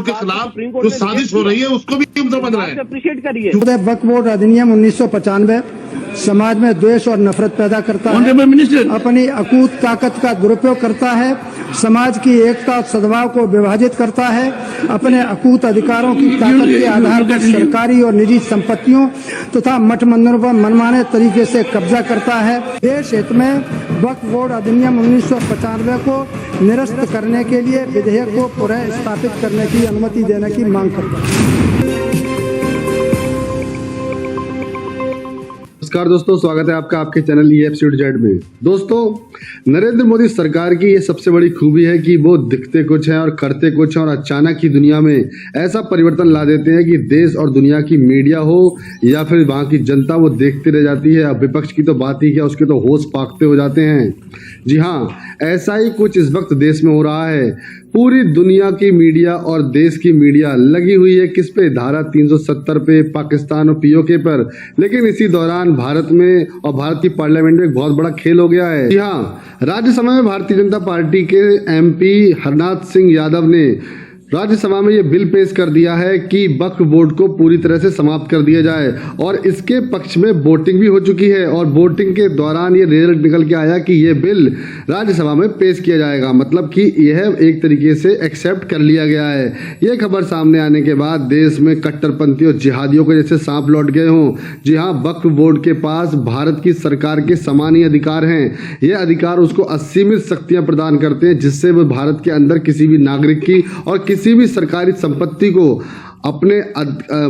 के खिलाफ जो साजिश हो रही है उसको भी हम समझ रहे हैं। अप्रिशिएट करिए। वक्फ बोर्ड अधिनियम 1995 समाज में द्वेष और नफरत पैदा करता है, अपनी अकूत ताकत का दुरुपयोग करता है, समाज की एकता और सद्भाव को विभाजित करता है, अपने अकूत अधिकारों की ताकत के आधार पर सरकारी और निजी संपत्तियों तथा मठ मंदिरों पर मनमाने तरीके से कब्जा करता है। देश हित में वक्फ बोर्ड अधिनियम 1995 को निरस्त करने के लिए विधेयक को पुनः स्थापित करने की अनुमति देने की मांग करता है। नमस्कार दोस्तों, स्वागत है आपका आपके चैनल EFCZ में। दोस्तों, नरेंद्र मोदी सरकार की ये सबसे बड़ी खूबी है कि वो दिखते कुछ हैं और करते कुछ हैं और अचानक ही दुनिया में ऐसा परिवर्तन ला देते हैं कि देश और दुनिया की मीडिया हो या फिर वहां की जनता वो देखते रह जाती है। अब विपक्ष की तो बात ही क्या, उसके तो होश फाकते हो जाते हैं। जी हाँ, ऐसा ही कुछ इस वक्त देश में हो रहा है। पूरी दुनिया की मीडिया और देश की मीडिया लगी हुई है किस पे? धारा 370 पे, पाकिस्तान और POK पर। लेकिन इसी दौरान भारत में और भारत की पार्लियामेंट में एक बहुत बड़ा खेल हो गया है। जी हाँ, राज्यसभा में भारतीय जनता पार्टी के MP हरनाथ सिंह यादव ने राज्यसभा में ये बिल पेश कर दिया है कि वक्फ बोर्ड को पूरी तरह से समाप्त कर दिया जाए और इसके पक्ष में वोटिंग भी हो चुकी है और वोटिंग के दौरान ये रिजल्ट निकल के आया कि ये बिल राज्यसभा में पेश किया जाएगा। मतलब कि यह एक तरीके से एक्सेप्ट कर लिया गया है। ये खबर सामने आने के बाद देश में कट्टरपंथी और जिहादियों के जैसे सांप लौट गए हों। जी हाँ, वक्फ बोर्ड के पास भारत की सरकार के समान ही अधिकार हैं। ये अधिकार उसको असीमित शक्तियां प्रदान करते हैं जिससे वो भारत के अंदर किसी भी नागरिक की और किसी भी सरकारी संपत्ति को अपने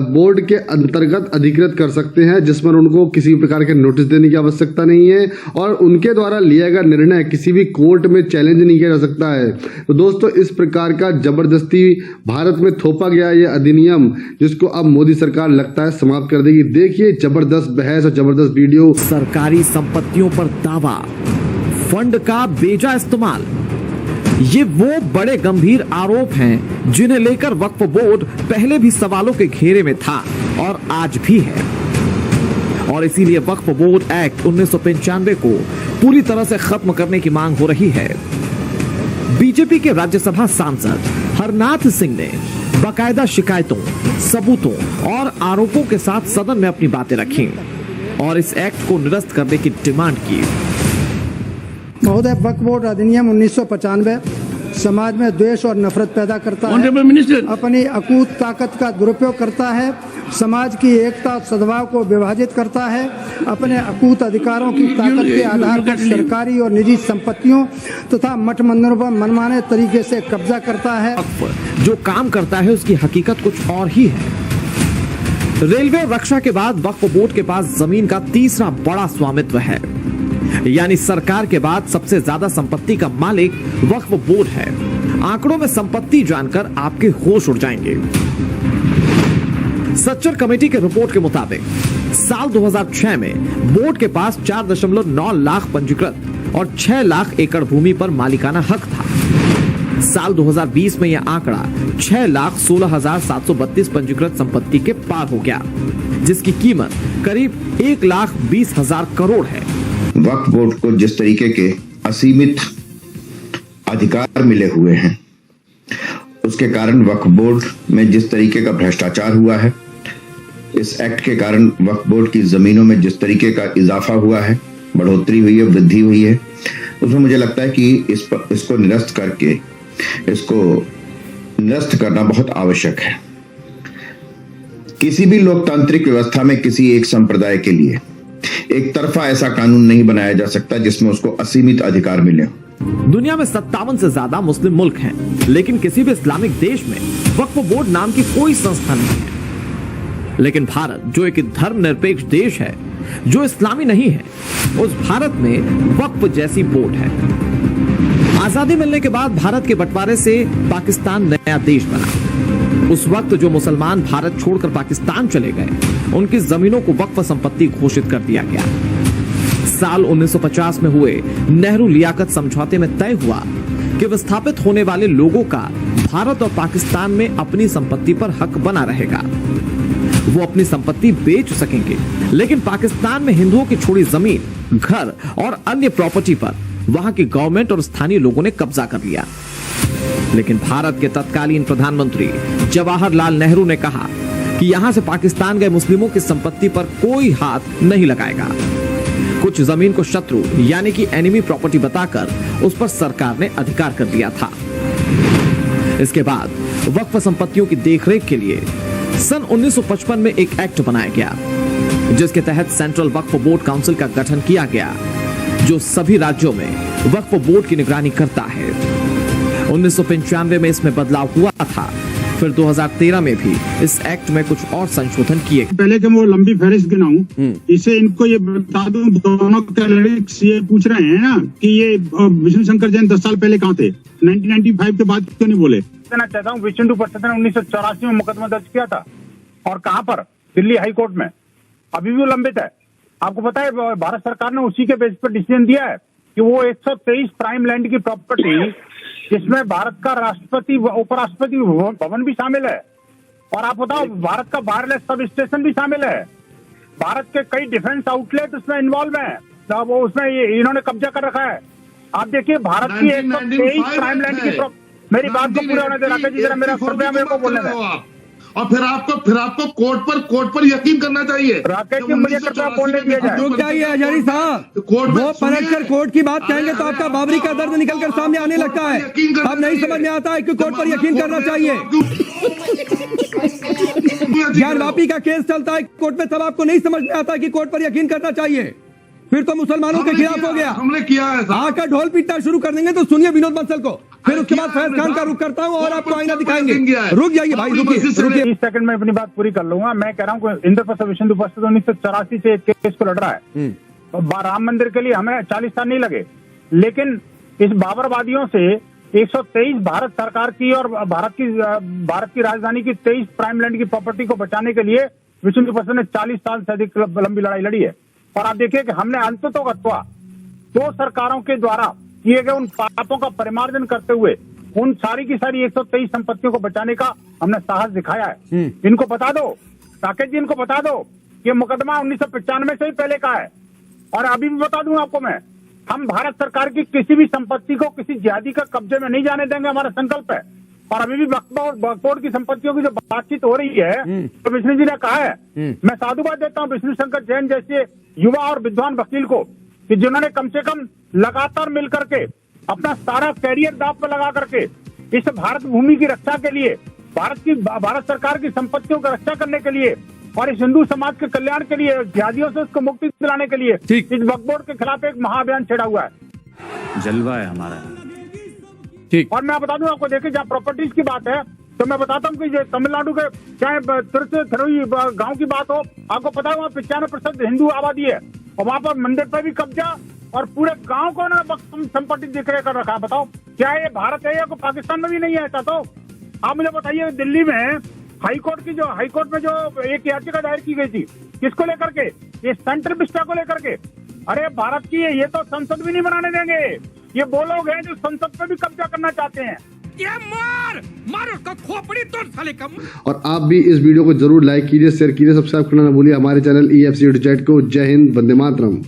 बोर्ड के अंतर्गत अधिकृत कर सकते हैं, जिसमें उनको किसी प्रकार के नोटिस देने की आवश्यकता नहीं है और उनके द्वारा लिया गया निर्णय किसी भी कोर्ट में चैलेंज नहीं किया जा सकता है। तो दोस्तों, इस प्रकार का जबरदस्ती भारत में थोपा गया ये अधिनियम, जिसको अब मोदी सरकार लगता है समाप्त कर देगी। देखिए जबरदस्त बहस और जबरदस्त वीडियो। सरकारी संपत्तियों पर दावा, फंड का बेजा इस्तेमाल, ये वो बड़े गंभीर आरोप हैं जिन्हें लेकर वक्फ बोर्ड पहले भी सवालों के घेरे में था और आज भी है। और इसीलिए वक्फ बोर्ड एक्ट 1995 को पूरी तरह से खत्म करने की मांग हो रही है। बीजेपी के राज्यसभा सांसद हरनाथ सिंह ने बाकायदा शिकायतों, सबूतों और आरोपों के साथ सदन में अपनी बातें रखी और इस एक्ट को निरस्त करने की डिमांड की। महोदय, वक्फ बोर्ड अधिनियम 1995 समाज में द्वेष और नफरत पैदा करता है, अपनी अकूत ताकत का दुरुपयोग करता है, समाज की एकता और सद्भाव को विभाजित करता है, अपने अकूत अधिकारों की ताकत के आधार पर सरकारी और निजी संपत्तियों तथा मठ मंदिरों पर मनमाने तरीके से कब्जा करता है। जो काम करता है उसकी हकीकत कुछ और ही है। रेलवे और रक्षा के बाद वक्फ बोर्ड के पास जमीन का तीसरा बड़ा स्वामित्व है, यानी सरकार के बाद सबसे ज्यादा संपत्ति का मालिक वक्फ बोर्ड है। आंकड़ों में संपत्ति जानकर आपके होश उड़ जाएंगे। सच्चर कमेटी के रिपोर्ट के मुताबिक साल 2006 में बोर्ड के पास 4.9 लाख पंजीकृत और 6 लाख एकड़ भूमि पर मालिकाना हक था। साल 2020 में यह आंकड़ा 6,16,732 पंजीकृत संपत्ति के पार हो गया, जिसकी कीमत करीब 1,20,000 करोड़ है। वक्फ बोर्ड को जिस तरीके के असीमित अधिकार मिले हुए हैं, उसके कारण वक्फ बोर्ड में जिस तरीके का भ्रष्टाचार हुआ है, इस एक्ट के कारण वक्फ बोर्ड की जमीनों में जिस तरीके का इजाफा हुआ है, बढ़ोतरी हुई है, वृद्धि हुई है, उसमें मुझे लगता है कि इसको निरस्त करके इसको निरस्त करना बहुत आवश्यक है। किसी भी लोकतांत्रिक व्यवस्था में किसी एक संप्रदाय के लिए एक तरफा ऐसा कानून नहीं बनाया जा सकता जिसमें उसको असीमित अधिकार मिले। दुनिया में 57 से ज्यादा मुस्लिम मुल्क हैं, लेकिन किसी भी इस्लामिक देश में वक्फ बोर्ड नाम की कोई संस्था नहीं है। लेकिन भारत, जो एक धर्मनिरपेक्ष देश है, जो इस्लामी नहीं है, उस भारत में वक्फ जैसी बोर्ड है। आजादी मिलने के बाद भारत के बंटवारे से पाकिस्तान नया देश बना। उस वक्त जो मुसलमान भारत छोड़कर पाकिस्तान चले गए, उनकी जमीनों को वक्फ संपत्ति घोषित कर दिया गया। साल 1950 में हुए नेहरू लियाकत समझौते में तय हुआ कि विस्थापित होने वाले लोगों का भारत और पाकिस्तान में अपनी संपत्ति पर हक बना रहेगा। वो अपनी संपत्ति बेच सकेंगे, लेकिन पाकिस्तान में हिंदुओं की छोड़ी जमीन, घर और अन्य प्रॉपर्टी पर वहां की गवर्नमेंट और स्थानीय लोगों ने कब्जा कर लिया। लेकिन भारत के तत्कालीन प्रधानमंत्री जवाहरलाल नेहरू ने कहा कि यहां से पाकिस्तान गए मुस्लिमों की संपत्ति पर कोई हाथ नहीं लगाएगा। कुछ जमीन को शत्रु यानी कि एनिमी प्रॉपर्टी बताकर उस पर सरकार ने अधिकार कर दिया था। इसके बाद वक्फ संपत्तियों की देखरेख के लिए सन 1955 में एक एक्ट बनाया गया, जिसके तहत सेंट्रल वक्फ बोर्ड काउंसिल का गठन किया गया, जो सभी राज्यों में वक्फ बोर्ड की निगरानी करता है। 1995 में इसमें बदलाव हुआ था, फिर 2013 में भी इस एक्ट में कुछ और संशोधन किए गए। पहले कि मैं वो लंबी फहरिस्त गिनाऊं, इसे इनको ये बता दूं, दोनों कैलोरिक्स ये पूछ रहे हैं ना कि ये विष्णु शंकर जैन 10 साल पहले कहाँ थे, 1995 के बाद क्यों नहीं बोले। कहना चाहता हूँ विष्णु परिषद ने 1984 में मुकदमा दर्ज किया था, और कहाँ पर, दिल्ली हाई कोर्ट में, अभी भी वो लंबित है। आपको पता है भारत सरकार ने उसी के बेस पर डिसीजन दिया है कि वो 123 प्राइम लैंड की प्रॉपर्टी, जिसमें भारत का राष्ट्रपति उपराष्ट्रपति भवन भी शामिल है, और आप बताओ भारत का वायरलेस सब स्टेशन भी शामिल है, भारत के कई डिफेंस आउटलेट उसमें इन्वॉल्व हैं, तो वो उसमें इन्होंने कब्जा कर रखा है। आप देखिए भारत की 123 प्राइम लैंड की, मेरी बात को पूरा होने दे राकेश जी, जरा मेरा कृपया मेरे को बोलने दें। और फिर आपको कोर्ट पर यकीन करना चाहिए। राकेश जी मुझे कृपया बोलने दिया जाए। रुक जाइए हजारी साहब, वो परख कर कोर्ट की बात कहेंगे तो आपका बाबरी का दर्द निकल कर सामने आने लगता है। अब नहीं समझ में आता है कि कोर्ट पर यकीन करना चाहिए। ज्ञानवापी का केस चलता है कोर्ट में, तब आपको नहीं समझ में आता है कि कोर्ट पर यकीन करना चाहिए। फिर तो मुसलमानों के खिलाफ हो गया। हमने किया है, आकर ढोल पीटना शुरू कर देंगे। तो सुनिए विनोद बंसल को, फिर उसके बाद फैज खान का रुख करता हूँ और आपको आईना दिखाएंगे। रुक जाइए भाई, रुकिए। 30 सेकंड में अपनी बात पूरी कर लूंगा। मैं कह रहा हूँ इंद्रप्रस्थ विष्णु परिषद 1984 से एक केस को लड़ रहा है। राम मंदिर के लिए हमें 40 साल नहीं लगे, लेकिन इस बाबरवादियों से 123 भारत सरकार की और भारत की राजधानी की 23 प्राइम लैंड की प्रॉपर्टी को बचाने के लिए विष्णु परिषद ने 40 साल से अधिक लंबी लड़ाई लड़ी है। और आप देखिए कि हमने अंततोगत्वा 2 सरकारों के द्वारा किए गए उन पापों का परिमार्जन करते हुए उन सारी की सारी 123 संपत्तियों को बचाने का हमने साहस दिखाया है। इनको बता दो, राकेश जी, इनको बता दो, ये मुकदमा 1995 से ही पहले का है। और अभी भी बता दूं आपको मैं, हम भारत सरकार की किसी भी संपत्ति को किसी जिहादी का कब्जे में नहीं जाने देंगे, हमारा संकल्प है। और अभी भी वक्फ बोर्ड की संपत्तियों की जो बातचीत हो रही है, तो विष्णु जी ने कहा है, मैं साधुवाद देता हूँ विष्णु शंकर जैन जैसे युवा और विद्वान वकील को, कि जिन्होंने कम से कम लगातार मिल करके अपना सारा कैरियर दांव पर लगा करके इस भारत भूमि की रक्षा के लिए, भारत सरकार की संपत्तियों की रक्षा करने के लिए और इस हिंदू समाज के कल्याण के लिए, जिहादियों से उसको मुक्ति दिलाने के लिए इस वक्फ बोर्ड के खिलाफ एक महाअभियान छेड़ा हुआ है। जलवा है हमारा। ठीक। और मैं बता दूं आपको, देखिए जहाँ प्रॉपर्टीज की बात है, तो मैं बताता हूँ कि तमिलनाडु के चाहे थरुई गांव की बात हो, आपको पता है वहाँ 95% हिंदू आबादी है, और वहाँ पर मंदिर पर भी कब्जा और पूरे गांव को ना संपत्ति दिखरे कर रखा है। बताओ क्या ये भारत है या कोई पाकिस्तान में भी नहीं है ऐसा? तो आप मुझे बताइए, दिल्ली में हाईकोर्ट में जो एक याचिका दायर की गई थी, किसको लेकर के? ये सेंट्रल विस्टा को लेकर के। अरे भारत की ये तो संसद भी नहीं बनाने देंगे। ये वो लोग हैं जो संसद पे भी कब्जा करना चाहते हैं। ये मार उसका खोपड़ी तोड़ साले का। और आप भी इस वीडियो को जरूर लाइक कीजिए, शेयर कीजिए, सब्सक्राइब करना ना भूलिए हमारे चैनल EFCD को। जय हिंद, वंदे मातरम।